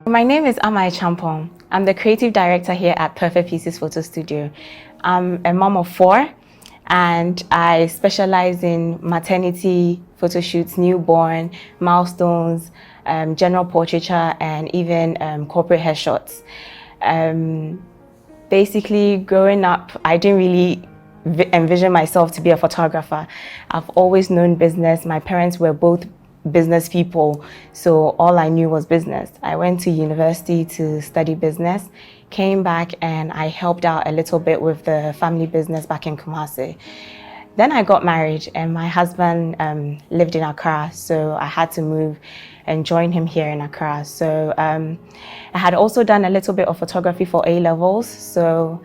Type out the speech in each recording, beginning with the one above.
My name is Amai Champong. I'm the creative director here at Perfect Pieces Photo Studio. I'm a mom of 4 and I specialize in maternity photo shoots, newborn, milestones, general portraiture, and even corporate headshots. Basically, growing up, I didn't really envision myself to be a photographer. I've always known business. My parents were both business people, so all I knew was business. I went to university to study business, came back and I helped out a little bit with the family business back in Kumasi. Then I got married and my husband lived in Accra, so I had to move and join him here in Accra. So I had also done a little bit of photography for A-levels, so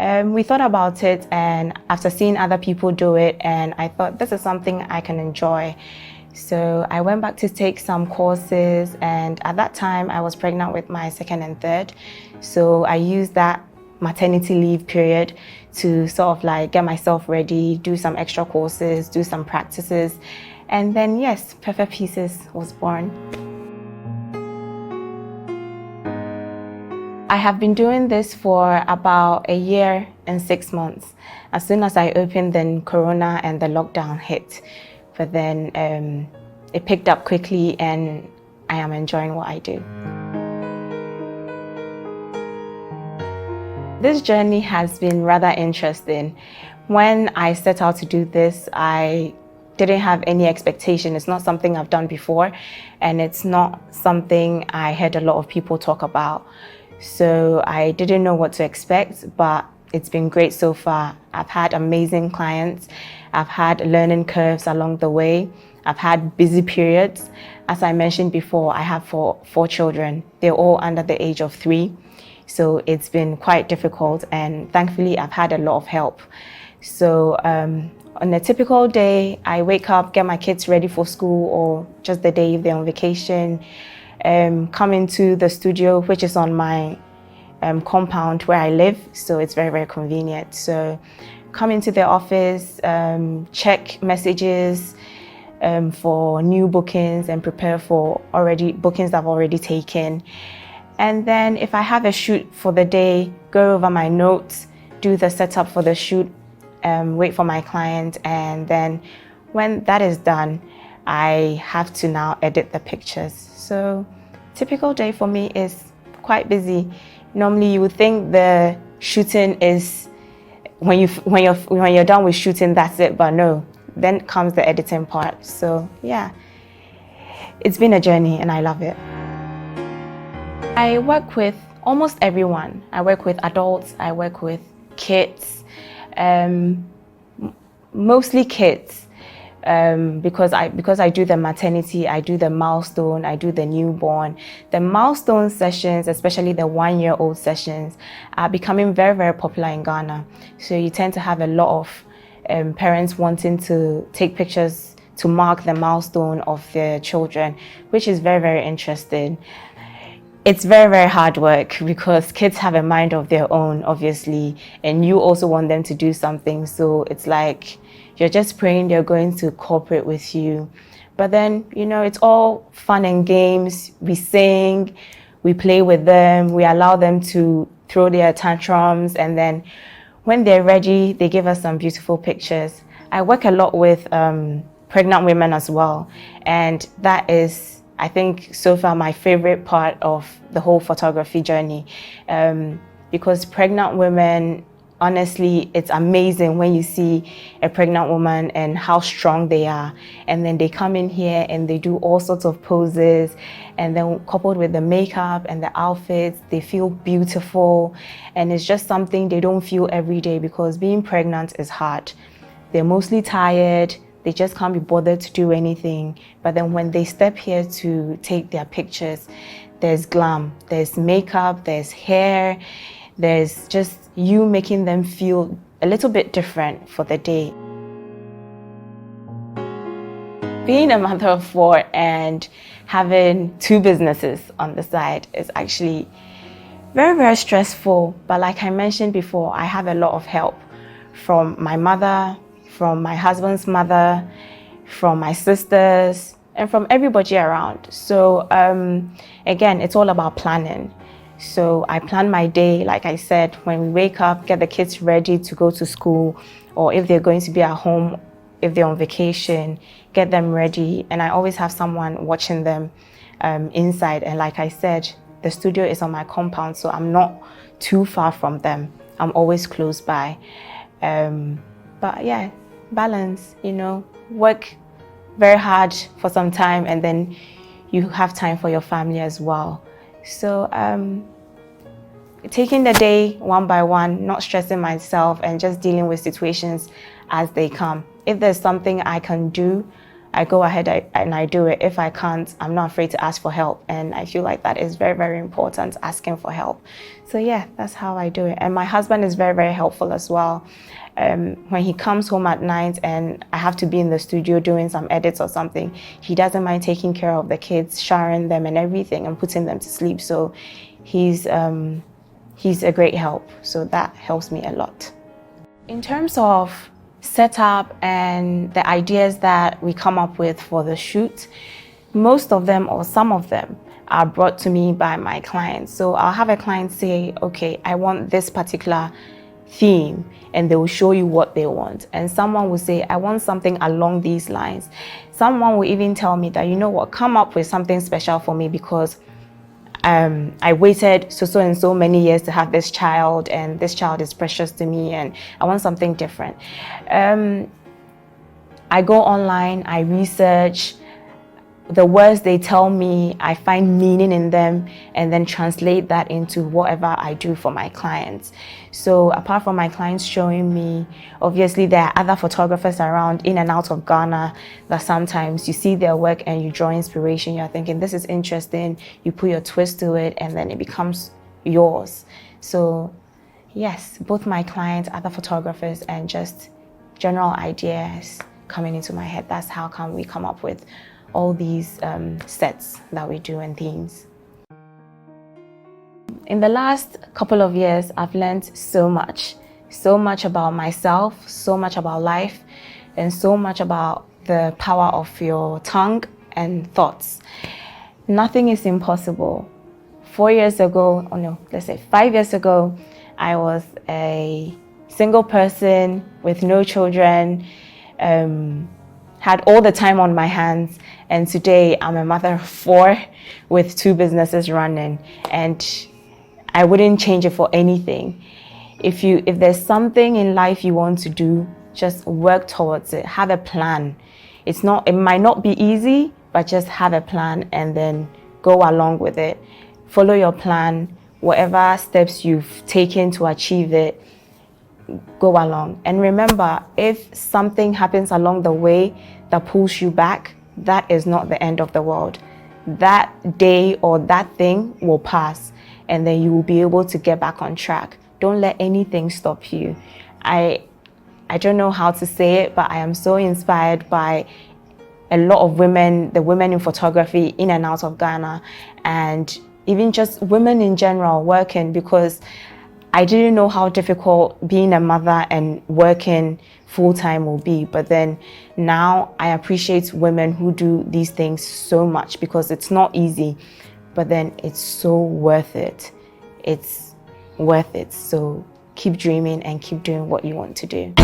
we thought about it, and after seeing other people do it, and I thought this is something I can enjoy. So I went back to take some courses, and at that time I was pregnant with my second and third. So I used that maternity leave period to sort of like get myself ready, do some extra courses, do some practices. And then yes, Perfect Pieces was born. I have been doing this for about 1 year and 6 months. As soon as I opened, then Corona and the lockdown hit. But then it picked up quickly and I am enjoying what I do. This journey has been rather interesting. When I set out to do this, I didn't have any expectation. It's not something I've done before, and it's not something I heard a lot of people talk about. So I didn't know what to expect, but it's been great so far. I've had amazing clients. I've had learning curves along the way. I've had busy periods. As I mentioned before, I have four children. They're all under the age of 3. So it's been quite difficult, and thankfully I've had a lot of help. So on a typical day, I wake up, get my kids ready for school, or just the day if they're on vacation, come into the studio, which is on my compound where I live, so it's very, very convenient. So come into the office, check messages for new bookings and prepare for bookings I've already taken. And then if I have a shoot for the day, go over my notes, do the setup for the shoot, wait for my client, and then when that is done, I have to now edit the pictures. So typical day for me is quite busy. Normally you would think the shooting is when you're done with shooting, that's it, but no, then comes the editing part. So yeah, it's been a journey and I love it. I work with almost everyone. I work with adults, I work with kids, mostly kids, because I do the maternity, I do the milestone, I do the newborn. The milestone sessions, especially the 1-year-old sessions, are becoming very, very popular in Ghana. So you tend to have a lot of parents wanting to take pictures to mark the milestone of their children, which is very, very interesting. It's very, very hard work because kids have a mind of their own, obviously, and you also want them to do something. So it's like you're just praying they're going to cooperate with you. But then, it's all fun and games. We sing, we play with them, we allow them to throw their tantrums, and then when they're ready, they give us some beautiful pictures. I work a lot with pregnant women as well, and that is, I think, so far my favorite part of the whole photography journey, because pregnant women, honestly, it's amazing when you see a pregnant woman and how strong they are, and then they come in here and they do all sorts of poses, and then coupled with the makeup and the outfits, they feel beautiful, and it's just something they don't feel every day because being pregnant is hard. They're mostly tired. They just can't be bothered to do anything. But then when they step here to take their pictures, there's glam, there's makeup, there's hair, there's just you making them feel a little bit different for the day. Being a mother of 4 and having 2 businesses on the side is actually very, very stressful. But like I mentioned before, I have a lot of help from my mother, from my husband's mother, from my sisters, and from everybody around. So again, it's all about planning. So I plan my day, like I said, when we wake up, get the kids ready to go to school, or if they're going to be at home, if they're on vacation, get them ready. And I always have someone watching them inside. And like I said, the studio is on my compound, so I'm not too far from them. I'm always close by. But yeah, balance, work very hard for some time, and then you have time for your family as well. So taking the day one by one, not stressing myself, and just dealing with situations as they come. If there's something I can do, I go ahead and I do it. If I can't, I'm not afraid to ask for help. And I feel like that is very, very important, asking for help. So yeah, that's how I do it. And my husband is very, very helpful as well. When he comes home at night and I have to be in the studio doing some edits or something, he doesn't mind taking care of the kids, showering them and everything, and putting them to sleep. So he's a great help. So that helps me a lot. In terms of setup and the ideas that we come up with for the shoot, most of them or some of them are brought to me by my clients. So I'll have a client say, okay, I want this particular theme, and they will show you what they want. And someone will say, I want something along these lines. Someone will even tell me that, you know what, come up with something special for me, because I waited so and so many years to have this child, and this child is precious to me, and I want something different. I go online, I research the words they tell me, I find meaning in them, and then translate that into whatever I do for my clients. So apart from my clients showing me, obviously there are other photographers around in and out of Ghana that sometimes you see their work and you draw inspiration. You're thinking, this is interesting, you put your twist to it, and then it becomes yours. So yes, both my clients, other photographers, and just general ideas coming into my head. That's how come we come up with all these sets that we do and themes. In the last couple of years, I've learned so much about myself, so much about life, and so much about the power of your tongue and thoughts. Nothing is impossible. 4 years ago, or no, let's say 5 years ago, I was a single person with no children, had all the time on my hands, and today I'm a mother of 4 with 2 businesses running, and I wouldn't change it for anything. If there's something in life you want to do, just work towards it. Have a plan. It might not be easy, but just have a plan and then go along with it. Follow your plan. Whatever steps you've taken to achieve it, go along. And remember, if something happens along the way that pulls you back, that is not the end of the world. That day or that thing will pass, and then you will be able to get back on track. Don't let anything stop you. I don't know how to say it, but I am so inspired by a lot of women, the women in photography in and out of Ghana, and even just women in general working, because I didn't know how difficult being a mother and working full-time will be. But then now I appreciate women who do these things so much, because it's not easy, but then it's so worth it. It's worth it. So keep dreaming and keep doing what you want to do.